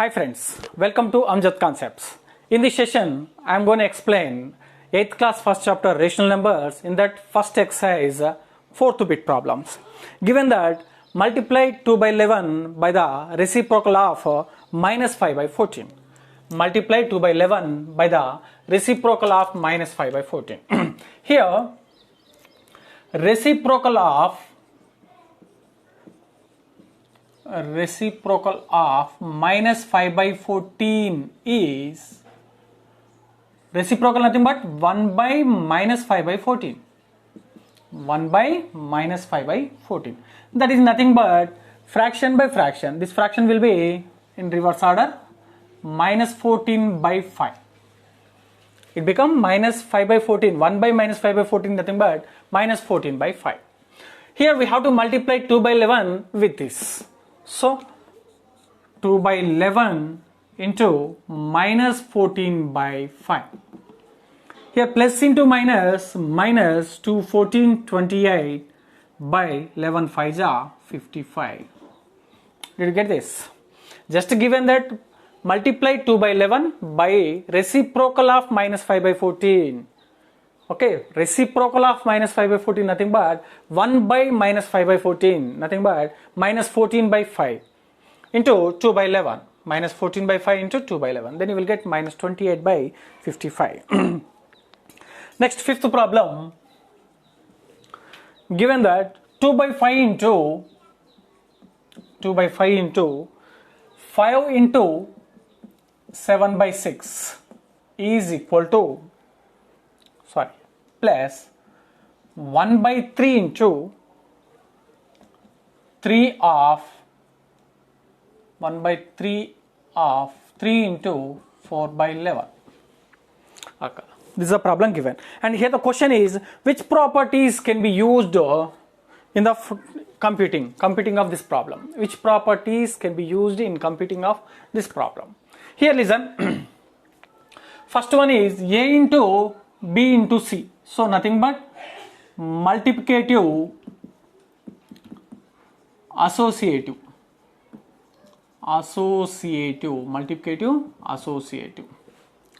Hi friends, welcome to Amjad Concepts. In this session, I am going to explain 8th class first chapter rational numbers in that first exercise 4th bit problems. Given that multiply 2 by 11 by the reciprocal of minus 5 by 14. Multiply 2 by 11 by the reciprocal of minus 5 by 14. Here, reciprocal of minus 5 by 14 is reciprocal nothing but 1 by minus 5 by 14. 1 by minus 5 by 14. That is nothing but fraction by fraction. This fraction will be in reverse order, minus 14 by 5. It becomes minus 5 by 14. 1 by minus 5 by 14 nothing but minus 14 by 5. Here we have to multiply 2 by 11 with this. So 2 by 11 into minus 14 by 5. Here plus into minus, minus 2 14 28 by 11 5 are 55. Did you get this? Just given that multiply 2 by 11 by reciprocal of minus 5 by 14. Okay, reciprocal of minus 5 by 14 nothing but 1 by minus 5 by 14 nothing but minus 14 by 5 into 2 by 11. Minus 14 by 5 into 2 by 11. Then you will get minus 28 by 55. Next, fifth problem. Given that 2 by 5 into 5 into 7 by 6 is equal to plus 1 by 3 into 3 of 1 by 3 of 3 into 4 by 11. Okay. This is a problem given, and here the question is which properties can be used in the computing of this problem. Which properties can be used in computing of this problem? Here listen. First one is A into B into C. So nothing but multiplicative associative.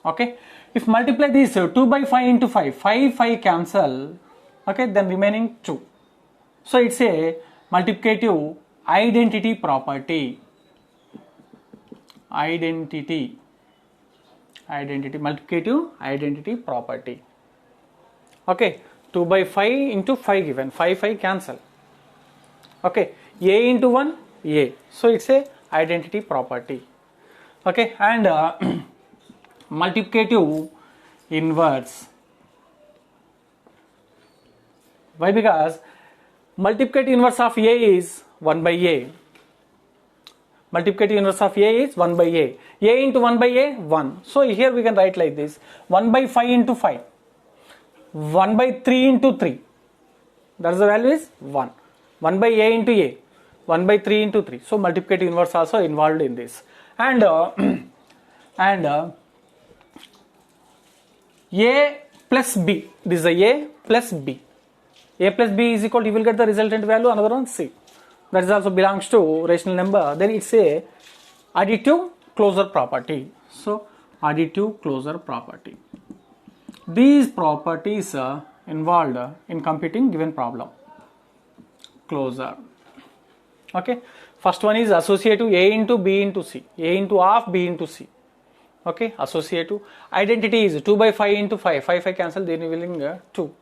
Okay, if multiply this 2 by 5 into 5 cancel, okay, then remaining 2. So it's a multiplicative identity property. Multiplicative identity property. Okay, 2 by 5 into 5 given, 5 cancel. Okay, A into 1 A, so it's a identity property. Okay, and multiplicative inverse. Why? Because multiplicative inverse of A is 1 by A. Multiplicative inverse of A is 1 by A. A into 1 by A, 1. So here we can write like this: 1 by 5 into 5. 1 by 3 into 3. That's the value is 1. 1 by A into A. 1 by 3 into 3. So multiplicative inverse also involved in this. And A plus B. This is a A plus B. A plus B is equal to, you will get the resultant value, another one C. That is also belongs to rational number. Then it's a additive closure property. So additive closure property. These properties are involved in computing given problem. Closure. Okay. First one is associative A into B into C. A into half B into C. Okay. Associative. Identity is 2 by 5 into 5. 5 cancel, then you will get 2.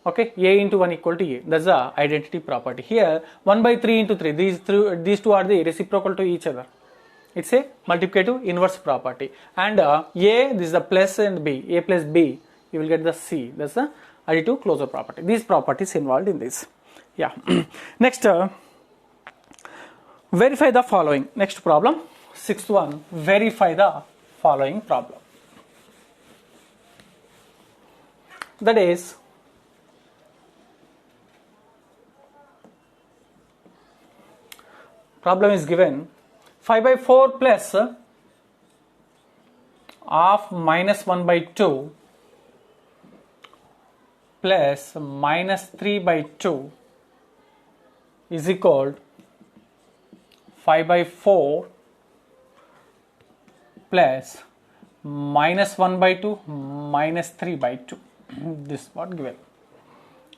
Okay. A into 1 equal to A. That's the identity property. Here 1 by 3 into 3. These two are the reciprocal to each other. It's a multiplicative inverse property. And A, this is the plus, and B. A plus B, you will get the C. That's the additive closure property. These properties involved in this. Yeah. Next, verify the following. Next problem, sixth one, verify the following problem. That is, problem is given 5 by 4 plus of minus 1 by 2 plus minus 3 by 2 is equal 5 by 4 plus minus 1 by 2 minus 3 by 2. This what given.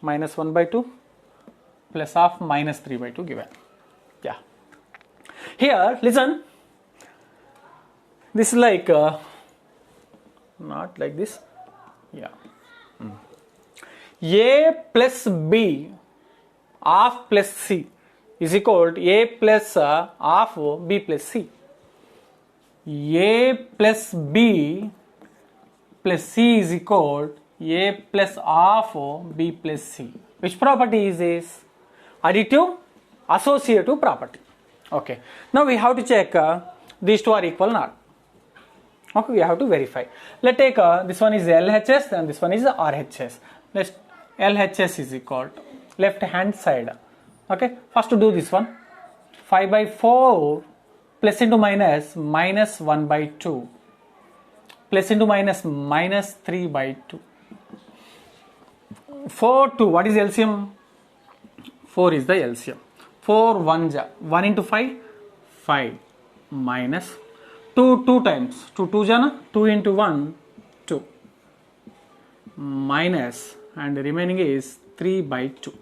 Minus 1 by 2 plus half minus 3 by 2 given. Yeah. Here, listen. This is like not like this. Yeah. A plus B half plus C is equal to A plus half B plus C. A plus B plus C is equal to A plus half B plus C. Which property is this? Additive associative property. Okay. Now we have to check these two are equal or not. Okay, we have to verify. Let's take this one is LHS and this one is RHS. Let's LHS is equal to left hand side. Okay, first to do this one. 5 by 4 plus into minus minus 1 by 2 plus into minus minus 3 by 2. 4 2, what is LCM? 4 is the LCM. 4 1 ja 1 into 5 5 minus 2 2 times 2 2 jana 2 into 1 2 minus and the remaining is 3 by 2.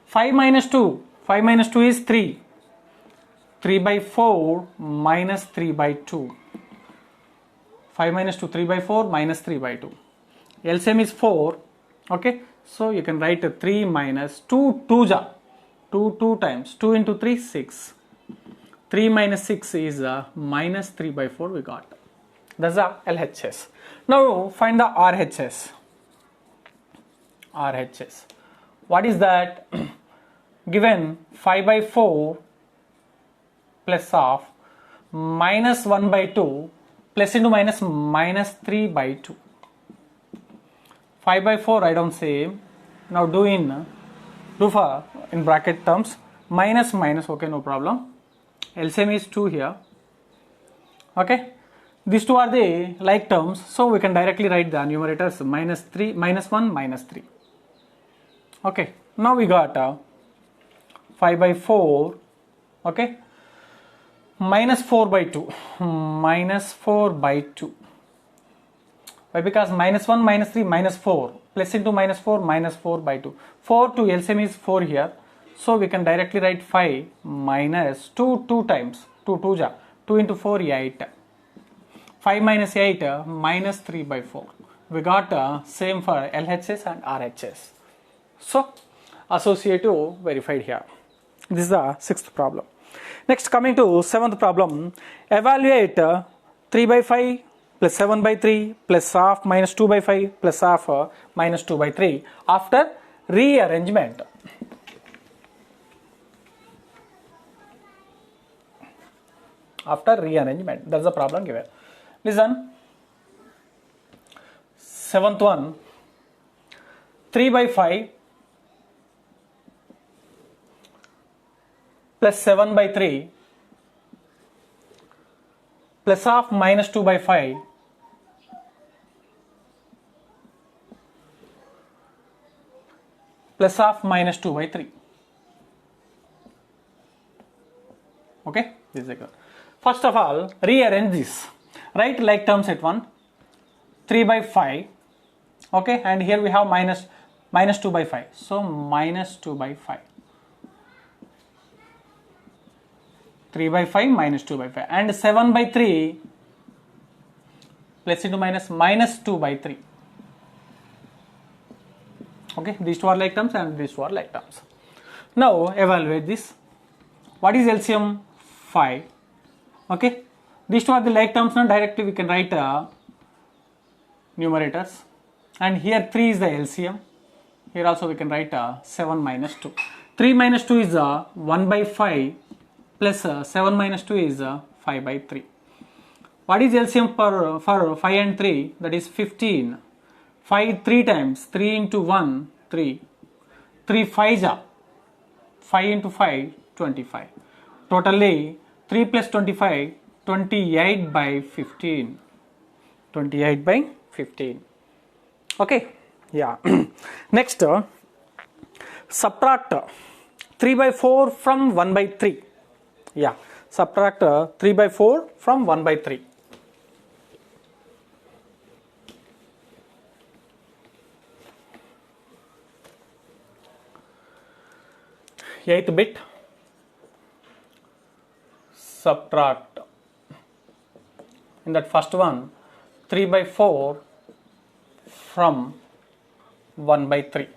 5 minus 2 is 3. 3 by 4 minus 3 by 2. 5 minus 2 3 by 4 minus 3 by 2. LCM is 4. Okay, so you can write 3 minus 2 2 ja 2 2 times 2 into 3 6. 3 minus 6 is minus 3 by 4 we got. That's the LHS. Now find the RHS. RHS. What is that? Given 5 by 4 plus half minus 1 by 2 plus into minus minus 3 by 2. 5 by 4 I don't say. Now do for in bracket terms minus minus. Okay, no problem. LCM is 2 here. Okay, these two are the like terms, so we can directly write the numerators minus 3 minus 1 minus 3. Okay, now we got 5 by 4. Okay, minus 4 by 2 minus 4 by 2. Why? Because minus 1 minus 3 minus 4 plus into minus 4 minus 4 by 2. 4 to LCM is 4 here, so we can directly write 5 minus 2 2 times 2 2 ja 2 into 4 8. 5 minus 8 minus 3 by 4. We got same for LHS and RHS. So associative verified here. This is the sixth problem. Next, coming to seventh problem, evaluate 3 by 5 plus 7 by 3 plus half minus 2 by 5 plus half minus 2 by 3 after rearrangement. After rearrangement, that's the problem given. Listen, seventh one, 3 by 5 plus 7 by 3 plus half minus 2 by 5 plus half minus 2 by 3. Okay, this is good. First of all, rearrange this. Write like terms at 1. 3 by 5. Okay, and here we have minus 2 by 5. So minus 2 by 5. 3 by 5 minus 2 by 5. And 7 by 3 plus into minus 2 by 3. Okay, these two are like terms and these two are like terms. Now evaluate this. What is LCM? 5. Okay, these two are the like terms. Now directly we can write numerators, and here 3 is the LCM. Here also we can write 7 minus 2. 3 minus 2 is 1 by 5 plus 7 minus 2 is 5 by 3. What is LCM for 5 and 3? That is 15. 5 3 times 3 into 1 3. 3 5 ja 5 into 5 25. Totally 3 plus 25 28 by 15. 28 by 15. Okay, yeah. Next, subtract 3 by 4 from 1 by 3. Yeah, subtract 3 by 4 from 1 by 3. 8th bit, subtract. In that first one, 3 by 4 from 1 by 3.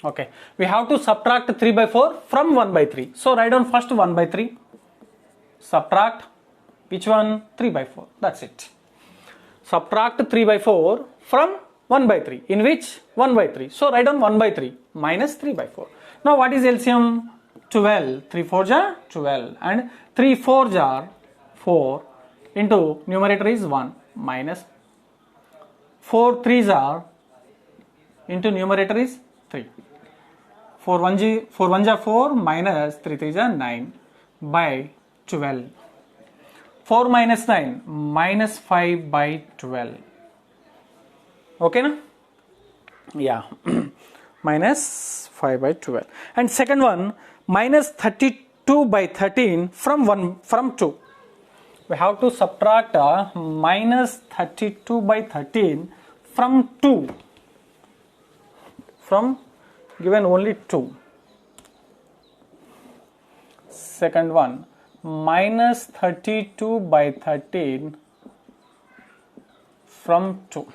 Okay, we have to subtract 3 by 4 from 1 by 3. So write down first 1 by 3, subtract which one? 3 by 4. That's it. Subtract 3 by 4 from 1 by 3. In which? 1 by 3. So write down 1 by 3 minus 3 by 4. Now what is LCM? 12. 3 4s are 12 and 3 4s are 4 into numerator is 1 minus 4 3s are into numerator is 3. 4 1s are 4 minus 3 3s are 9 by 12. 4 minus 9 minus 5 by 12. Okay na? Yeah. Minus 5 by 12. And second one, minus 32 by 13 from 2. We have to subtract minus 32 by 13 from 2. From given only 2. Second one, minus 32 by 13 from 2.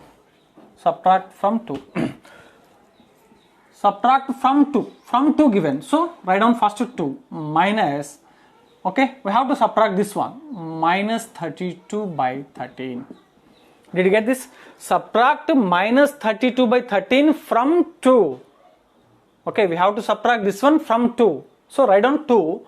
Subtract from 2. Subtract from 2 given. So write down first 2 minus, okay, we have to subtract this one, minus 32 by 13. Did you get this? Subtract minus 32 by 13 from 2. Okay, we have to subtract this one from 2. So write down 2,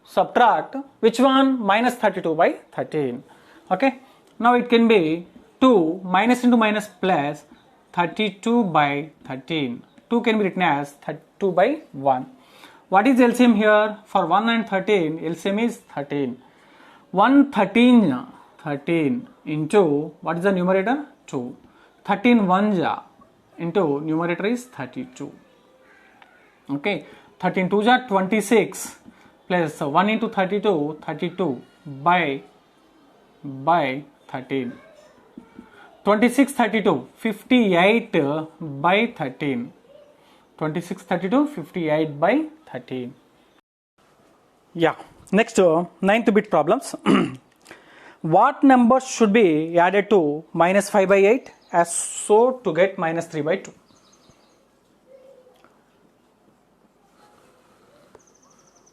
subtract which one? Minus 32 by 13. Okay, now it can be 2 minus into minus plus 32 by 13. 2 can be written as 32 by 1. What is LCM here? For 1 and 13, LCM is 13. 1 13 into, what is the numerator? 2. 13 1s into numerator is 32. Okay, 13 2s are 26 plus 1 into 32, 32 by 13. 26 32, 58 by 13. 26 32, 58 by 13. Yeah, next 9th bit problems. What number should be added to minus 5 by 8 as so to get minus 3 by 2?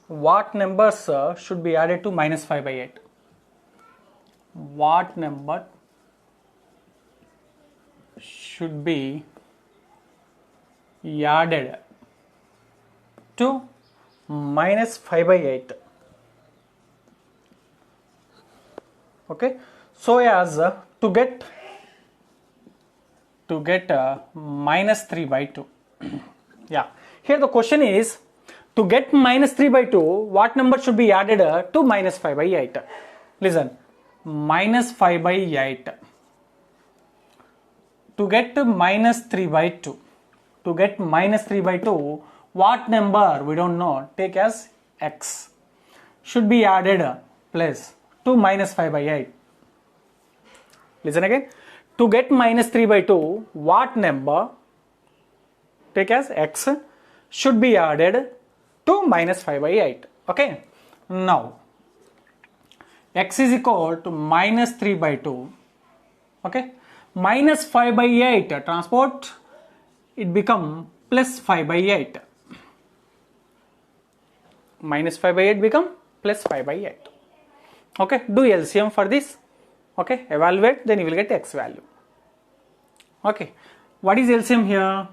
What numbers should be added to minus 5 by 8? What number should be added to minus 5 by 8? Okay, so as to get minus 3 by 2. Yeah, here the question is, to get minus 3 by 2, what number should be added to minus 5 by 8? Listen, minus 5 by 8. To get minus 3 by 2. To get minus 3 by 2, what number? We don't know. Take as x. Should be added plus to minus 5 by 8. Listen again. To get minus 3 by 2, what number? Take as x should be added to minus 5 by 8. Okay. Now, x is equal to minus 3 by 2. Okay. Minus 5 by 8 transport, it become plus 5 by 8. Minus 5 by 8 become plus 5 by 8. Okay, do LCM for this. Okay, evaluate, then you will get x value. Okay, what is LCM here?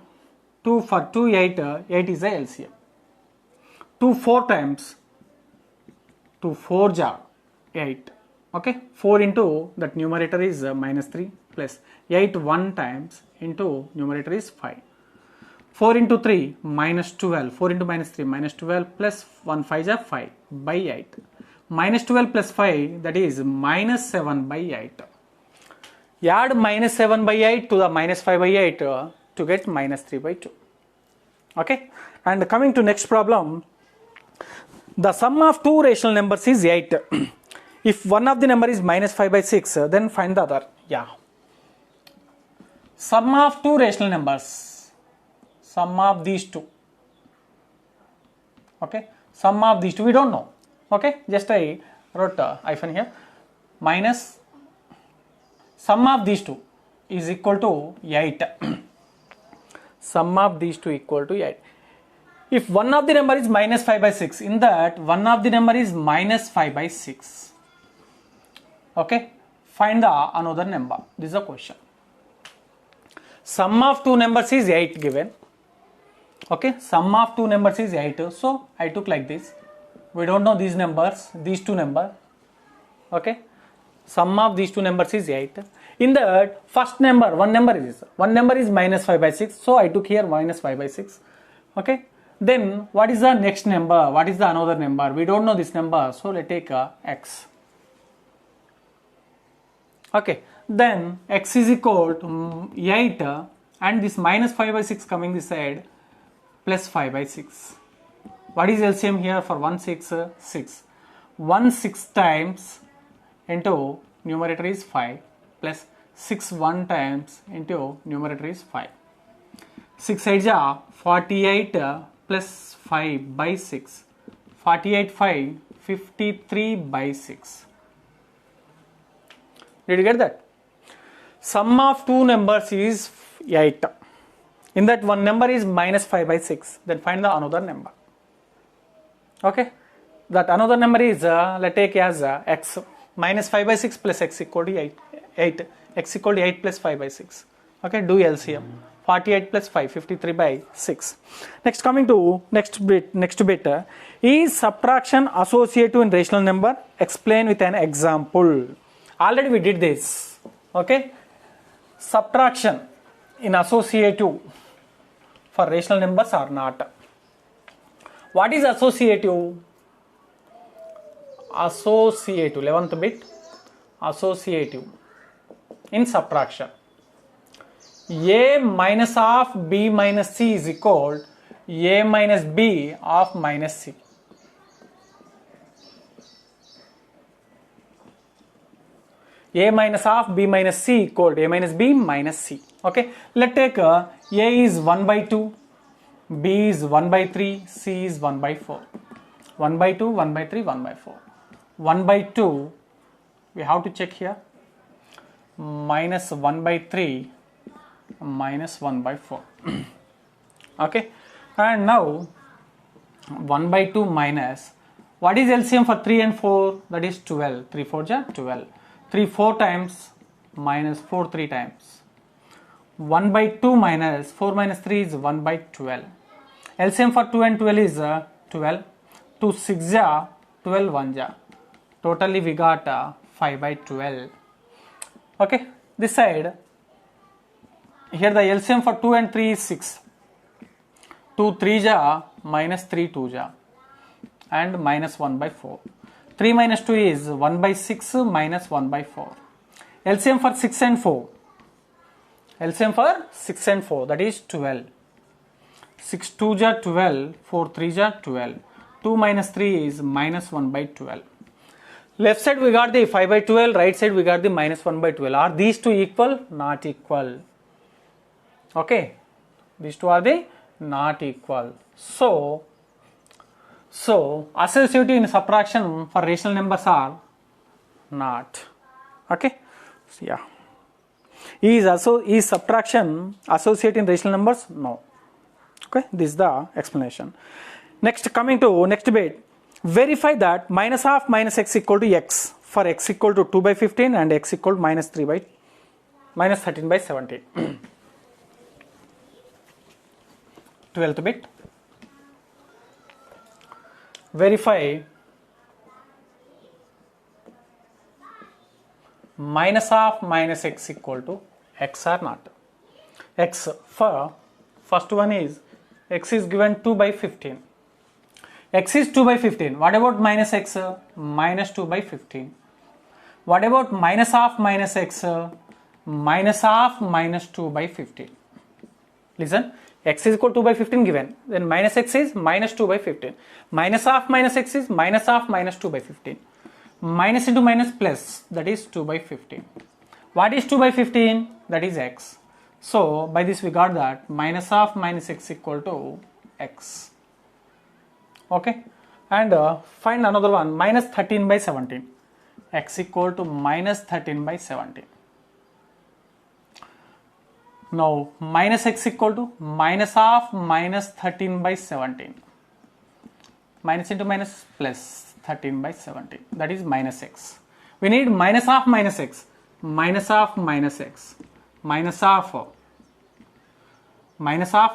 2 for 2 8, 8 is the LCM. 2 4 times 2 4 jar 8. Okay, 4 into that numerator is minus 3 plus 8 1 times into numerator is 5. 4 into 3 minus 12. 4 into minus 3 minus 12 plus 1 5 is 5 by 8. Minus 12 plus 5, that is minus 7 by 8. Add minus 7 by 8 to the minus 5 by 8 to get minus 3 by 2. Okay, and coming to next problem, the sum of two rational numbers is 8. If one of the number is minus 5 by 6, then find the other. Yeah. Sum of two rational numbers. Sum of these two. Okay, sum of these two we don't know. Okay, just I wrote a hyphen here. Minus sum of these two is equal to 8. Sum of these two equal to 8. If one of the number is minus 5 by 6, in that one of the number is minus 5 by 6. Okay, find the another number. This is the question. Sum of two numbers is 8 given. Okay, sum of two numbers is 8. So I took like this. We don't know these numbers, these two numbers. Okay, sum of these two numbers is 8. In the first number, one number is minus 5 by 6. So I took here minus 5 by 6. Okay, then what is the next number? What is the another number? We don't know this number. So let's take x. Okay, then x is equal to 8 and this minus 5 by 6 coming this side plus 5 by 6. What is LCM here for 1 6? 6. 1 6 times into numerator is 5 plus 6 1 times into numerator is 5. 6 8 ja 48 plus 5 by 6. 48 5 53 by 6. Did you get that? Sum of two numbers is 8. In that one number is minus 5 by 6. Then find the another number. Okay. That another number is, let's take as x. Minus 5 by 6 plus x equal to 8. X equal to 8 plus 5 by 6. Okay. Do LCM. 48 plus 5. 53 by 6. Next, coming to next bit. Is subtraction associative in rational number? Explain with an example. Already we did this. Okay. Subtraction in associative for rational numbers or not. What is associative? Associative, 11th bit. Associative in subtraction. A minus of B minus C is equal to A minus B of minus C. A minus of B minus C equal to A minus B minus C. Okay, let's take A is 1 by 2, B is 1 by 3, C is 1 by 4. 1 by 2, 1 by 3, 1 by 4. 1 by 2, we have to check here, minus 1 by 3, minus 1 by 4. Okay, and now 1 by 2 minus, what is LCM for 3 and 4? That is 12. 3 4 ja 12. 3 4 times minus 4 3 times. 1 by 2 minus 4 minus 3 is 1 by 12. LCM for 2 and 12 is 12. 2 6 ja 12 1 ja. Totally we got 5 by 12. Okay, this side, here the LCM for 2 and 3 is 6. 2 3 ja minus 3 2 ja and minus 1 by 4. 3 minus 2 is 1 by 6 minus 1 by 4. LCM for 6 and 4. LCM for 6 and 4, that is 12. 6 2 ja 12, 4 3 ja 12. 2 minus 3 is minus 1 by 12. Left side we got the 5 by 12, right side we got the minus 1 by 12. Are these two equal? Not equal. Okay, these two are the not equal. So associative in subtraction for rational numbers are not. Okay, so yeah. Is subtraction associative in rational numbers? No. Okay, this is the explanation. Next, coming to next bit, verify that minus half minus x equal to x for x equal to 2 by 15 and x equal to minus 13 by 17. 12th bit. Verify minus half minus x equal to x or not. X for first one is x is given 2 by 15. X is 2 by 15. What about minus x? Minus 2 by 15. What about minus half minus x? Minus half minus 2 by 15. Listen, x is equal to 2 by 15 given. Then minus x is minus 2 by 15. Minus half minus x is minus half minus 2 by 15. Minus into minus plus, that is 2 by 15. What is 2 by 15? That is x. So by this we got that minus half minus x equal to x. Okay, and find another one, minus 13 by 17. X equal to minus 13 by 17. Now minus x equal to minus of minus 13 by 17. Minus into minus plus 13 by 17. That is minus x. We need minus of minus x. Minus of minus x. Minus of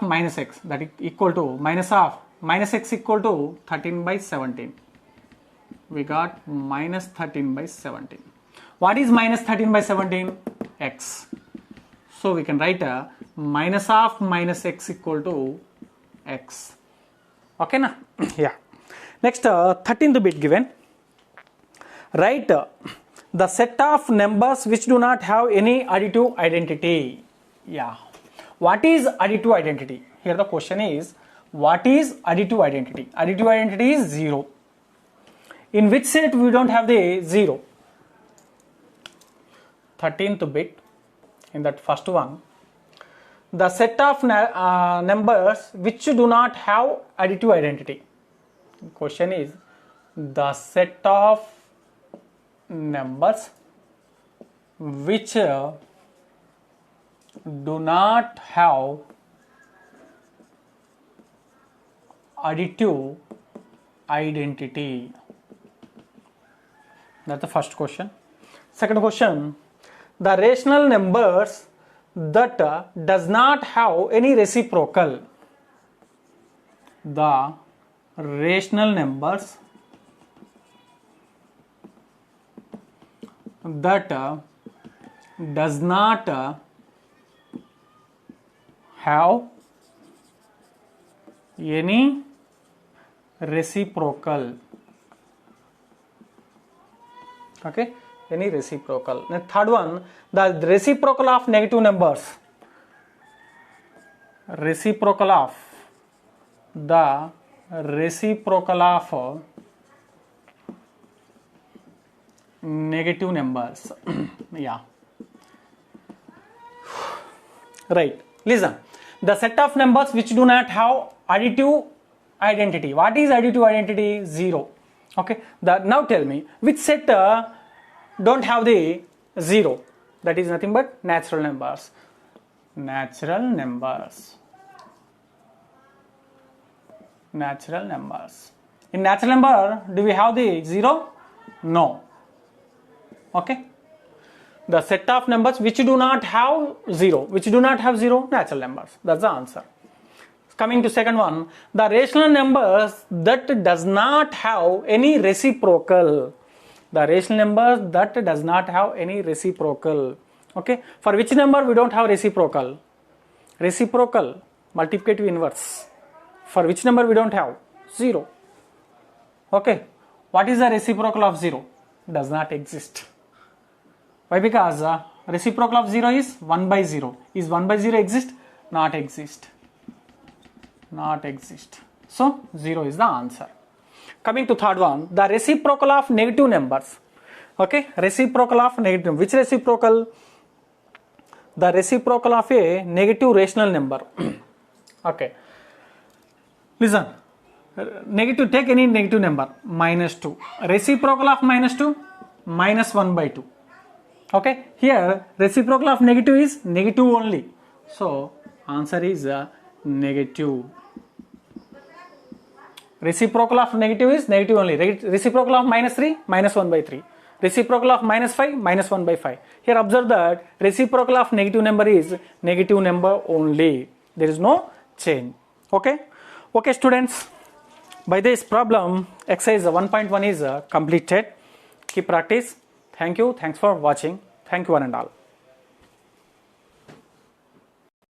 minus x. That is equal to minus of minus x equal to 13 by 17. We got minus 13 by 17. What is minus 13 by 17? X. So we can write a minus of minus x equal to x. Okay na? Yeah. Next 13th bit given. Write the set of numbers which do not have any additive identity. Yeah. What is additive identity? Here the question is, what is additive identity? Additive identity is 0. In which set we don't have the 0? 13th bit. In that first one, the set of numbers which do not have additive identity. Question is, the set of numbers which do not have additive identity. That's the first question. Second question, the rational numbers that does not have any reciprocal. The rational numbers that does not have any reciprocal. Okay, any reciprocal. The third one, the reciprocal of negative numbers. Reciprocal of the reciprocal of negative numbers. Yeah. Right. Listen. The set of numbers which do not have additive identity. What is additive identity? 0. Okay. Now tell me, which set don't have the 0? That is nothing but natural numbers. Natural numbers. Natural numbers. In natural number, do we have the 0? No. Okay. The set of numbers which do not have 0. Which do not have 0? Natural numbers. That's the answer. Coming to second one, the rational numbers that does not have any reciprocal. The rational numbers that does not have any reciprocal. Okay. For which number we don't have reciprocal? Reciprocal, multiplicative inverse. For which number we don't have? 0. Okay. What is the reciprocal of 0? Does not exist. Why? Because reciprocal of 0 is 1 by 0. Is 1 by 0 exist? Not exist. Not exist. So 0 is the answer. Coming to third one, the reciprocal of negative numbers. Okay, reciprocal of negative. Which reciprocal? The reciprocal of a negative rational number. Okay. Listen. Negative, take any negative number. Minus 2. Reciprocal of minus 2? Minus 1 by 2. Okay. Here, reciprocal of negative is negative only. So, answer is negative. Reciprocal of negative is negative only. Reciprocal of minus 3, minus 1 by 3. Reciprocal of minus 5, minus 1 by 5. Here observe that reciprocal of negative number is negative number only. There is no change. Okay. Okay students, by this problem exercise 1.1 is completed. Keep practice. Thank you. Thanks for watching. Thank you one and all.